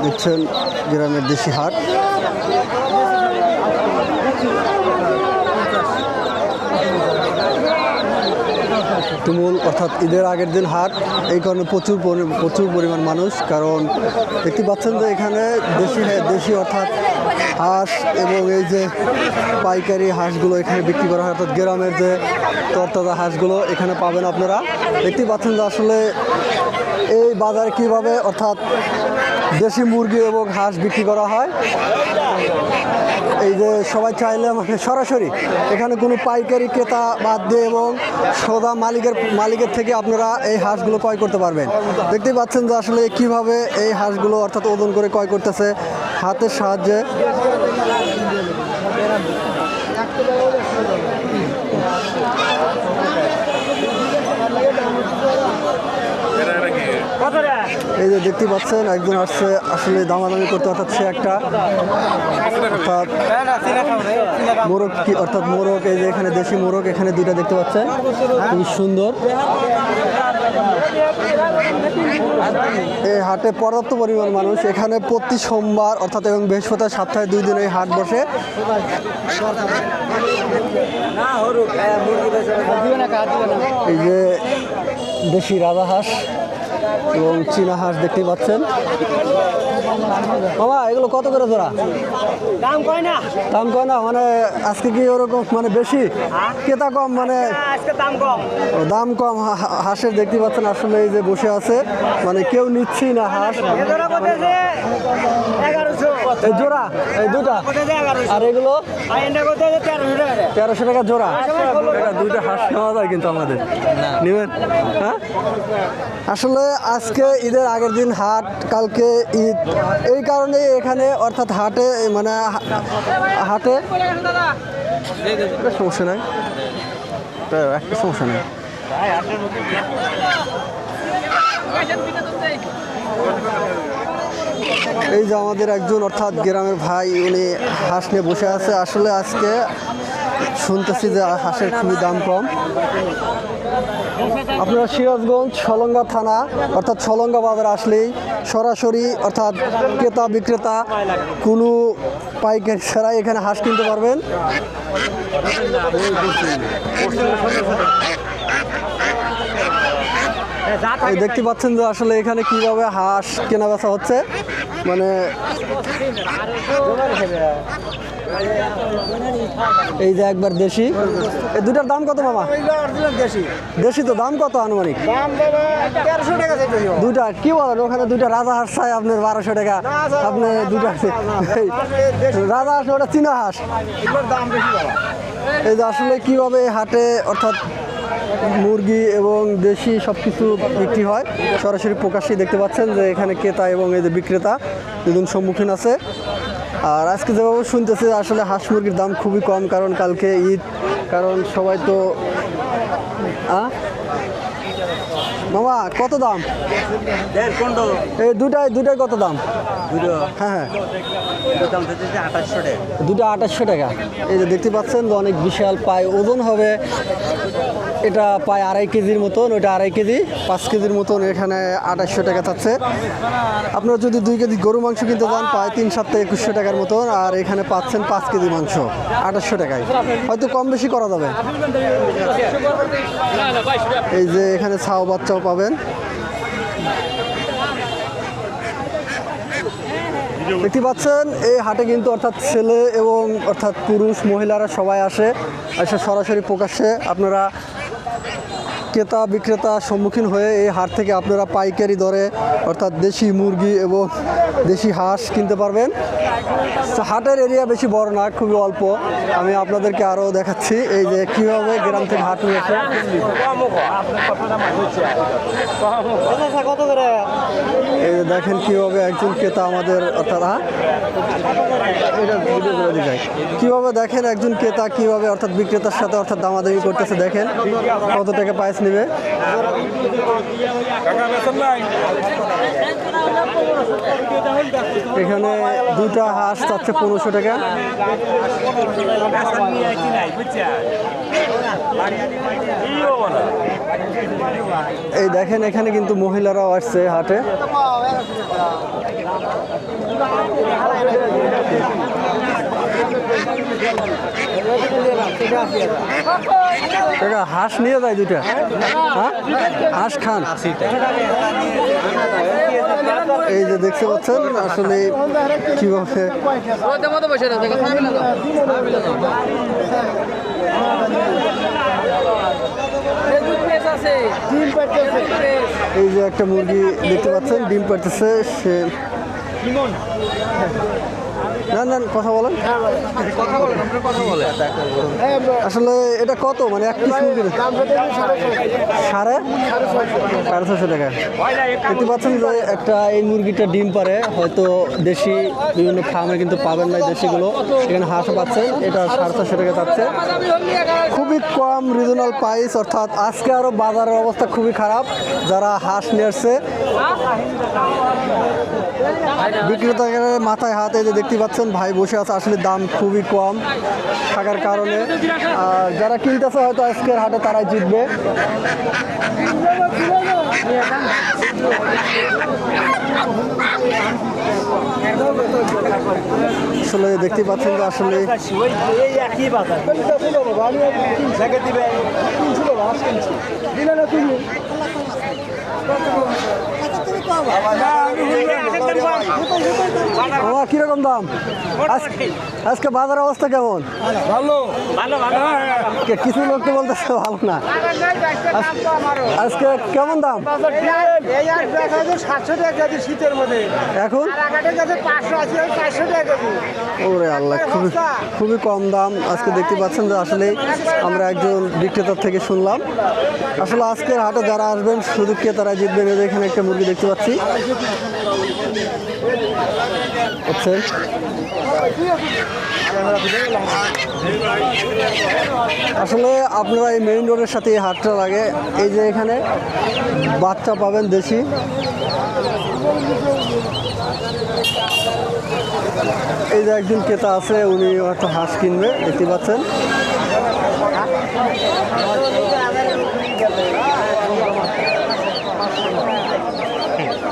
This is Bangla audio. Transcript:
দেখছেন গ্রামের দেশি হাট। তুমুল অর্থাৎ ঈদের আগের দিন হাট, এই কারণে প্রচুর পরিমাণ মানুষ। কারণ দেখতে পাচ্ছেন যে এখানে দেশি অর্থাৎ হাঁস এবং এই যে পাইকারি হাঁসগুলো এখানে বিক্রি করা হয়, অর্থাৎ গ্রামের যে তরতাজা হাঁসগুলো এখানে পাবেন আপনারা। দেখতে পাচ্ছেন যে আসলে এই বাজারে কীভাবে অর্থাৎ দেশি মুরগি এবং হাঁস বিক্রি করা হয়। এই যে সবাই চাইলে মানে সরাসরি এখানে কোনো পাইকারি ক্রেতা বাদ দিয়ে এবং সোজা মালিকের থেকে আপনারা এই হাঁসগুলো ক্রয় করতে পারবেন। দেখতেই পাচ্ছেন যে আসলে কিভাবে এই হাঁসগুলো অর্থাৎ ওজন করে ক্রয় করতেছে হাতের সাহায্যে। এই যে দেখতে পাচ্ছেন একজন আসছে আসলে দামাদামি করতে, অর্থাৎ সে একটা অর্থাৎ মোরগ অর্থাৎ মোরগ, এই যে এখানে দেশি মোরগ এখানে দুইটা দেখতে পাচ্ছেন, খুবই সুন্দর। এই হাটে পর্যাপ্ত পরিমাণ মানুষ। এখানে প্রতি সোমবার অর্থাৎ এবং বৃহস্পতিবার সপ্তাহে 2 দিন এই হাট বসে। এই যে দেশি রাজা হাঁস এবং চীনা হাঁস দেখতে পাচ্ছেন। মামা এগুলো কত করে জোড়া? দাম কয় না মানে আজকে কি ওরকম মানে বেশি ক্রেতা কম, মানে দাম কম হাঁসের দেখতে পাচ্ছেন। আসলে এই যে বসে আছে মানে কেউ নিচ্ছেই না হাঁস। এই জোড়া এই দুটা, আর এগুলো 1300 টাকা জোড়া। দুইটা হাঁস নেওয়া যায় কিন্তু আমাদের নেবেন? হ্যাঁ, আসলে আজকে ঈদের আগের দিন হাট, কালকে ঈদ, এই কারণে এখানে অর্থাৎ হাটে মানে হাটে সমস্যা নাই, একটা সমস্যা নেই। এই যে আমাদের একজন অর্থাৎ গ্রামের ভাই, উনি হাঁস নিয়ে বসে আছে। আসলে আজকে শুনতেছি যে হাঁসের খুবই দাম কম। আপনারা সিরাজগঞ্জ সলঙ্গা থানা অর্থাৎ সলঙ্গা বাজার আসলেই সরাসরি অর্থাৎ ক্রেতা বিক্রেতা কোনো পাইকারি ছাড়াই এখানে হাঁস কিনতে পারবেন। এই দেখতে পাচ্ছেন যে আসলে এখানে কিভাবে হাঁস কেনা বেচা হচ্ছে, মানে এই যে একবার দেশি। এই দুটার দাম কত মামা? দেশি তো দাম কত আনুমানিক? দুটা কি বলেন? ওখানে দুইটা রাজা হাঁস চাই আপনার 1200 টাকা। আপনি দুটা রাজা হাঁস, ওটা চীনা হাঁস। এই যে আসলে কিভাবে হাটে অর্থাৎ মুরগি এবং দেশি সব কিছু বিক্রি হয় সরাসরি প্রকাশ্যে দেখতে পাচ্ছেন যে এখানে ক্রেতা এবং এই যে বিক্রেতা দুজন সম্মুখীন আছে। আর আজকে যেভাবে শুনতেছে আসলে হাঁস মুরগির দাম খুবই কম, কারণ কালকে ঈদ, কারণ সবাই তো মামা কত দাম? এই দুটাই কত দাম? হ্যাঁ, দুটো 2800 টাকা। এই যে দেখতে পাচ্ছেন যে অনেক বিশাল পায়, ওজন হবে এটা প্রায় 2.5 কেজির মতন, ওইটা 2.5 কেজি, 5 কেজির মতন। এখানে 2800 টাকা চাচ্ছে। আপনারা যদি 2 কেজি গরু মাংস কিনতে যান প্রায় 3-7 2100 টাকার মতন, আর এখানে পাচ্ছেন 5 কেজি মাংস 2800 টাকায়। হয়তো কম বেশি করা যাবে। এই যে এখানে ছাও বাচ্চাও পাবেন। দেখতে পাচ্ছেন এই হাটে কিন্তু অর্থাৎ ছেলে এবং অর্থাৎ পুরুষ মহিলারা সবাই আসে সরাসরি প্রকাশ্যে আপনারা ক্রেতা বিক্রেতা সম্মুখীন হয়ে এই হাট থেকে আপনারা পাইকারি দরে অর্থাৎ দেশি মুরগি এবং দেশি হাঁস কিনতে পারবেন। হাটের এরিয়া বেশি বড় না, খুবই অল্প। আমি আপনাদেরকে আরও দেখাচ্ছি এই যে কীভাবে গ্রাম থেকে হাট নিয়ে আসে। এই যে দেখেন কীভাবে একজন ক্রেতা আমাদের অর্থাৎ কীভাবে দেখেন একজন ক্রেতা কীভাবে অর্থাৎ বিক্রেতার সাথে অর্থাৎ দামাদামি করতেছে। দেখেন কত টাকা প্রাইস নেবে। এখানে দুটা হাঁস চাচ্ছে 1500 টাকা। এই দেখেন এখানে কিন্তু মহিলারাও আসছে হাটে। কাকা হাঁস নিয়ে যায় দুইটা, হ্যাঁ হাঁস খান। এই যে দেখতে পাচ্ছেন আসলে কিভাবে এই যে একটা মুরগি দেখতে পাচ্ছেন ডিম পাড়তেছে সে। না না কথা বলেন, আসলে এটা কত মানে এক পিস মুরগির সাড়ে 650 টাকা। দেখতে পাচ্ছেন যে একটা এই মুরগিটা ডিম পারে, হয়তো দেশি বিভিন্ন ফার্মে কিন্তু পাবেন না দেশিগুলো, এখানে হাঁসও পাচ্ছেন। এটা 650 টাকা যাচ্ছে, খুবই কম রিজনাল প্রাইস। অর্থাৎ আজকে আরও বাজারের অবস্থা খুবই খারাপ। যারা হাঁস নিয়ে আসছে বিক্রেতাদের মাথায় হাত, এই যে দেখতে পাচ্ছেন ভাই বসে আছে, আসলে দাম খুবই কম থাকার কারণে যারা কিনতেছে হয়তো আজকের হাটে তারাই জিতবে। আসলে দেখতে পাচ্ছেন যে আসলে কিরকম দাম আজকে বাজার অবস্থা কেমন? কিছু লোক তো বলতেছে ভালো না। আজকে কেমন দাম? 700 টাকা কেজি শীতের মধ্যে, এখন ওরে আল্লাহ, খুবই কম দাম আজকে। দেখতে পাচ্ছেন যে আসলে আমরা একজন বিক্রেতার থেকে শুনলাম, আসলে আজকের হাটে যারা আসবেন শুধু ক্রেতারা জিতবেন। এই যে এখানে একটা মুরগি দেখতে পাচ্ছি, বুঝছেন? আসলে আপনারা এই মেইন রোডের সাথে এই হাটটা লাগে। এই যে এখানে বাচ্চা পাবেন দেশি, এই যে একজন ক্রেতা আছে উনি হয়তো হাঁস কিনবে, দেখতে পাচ্ছেন।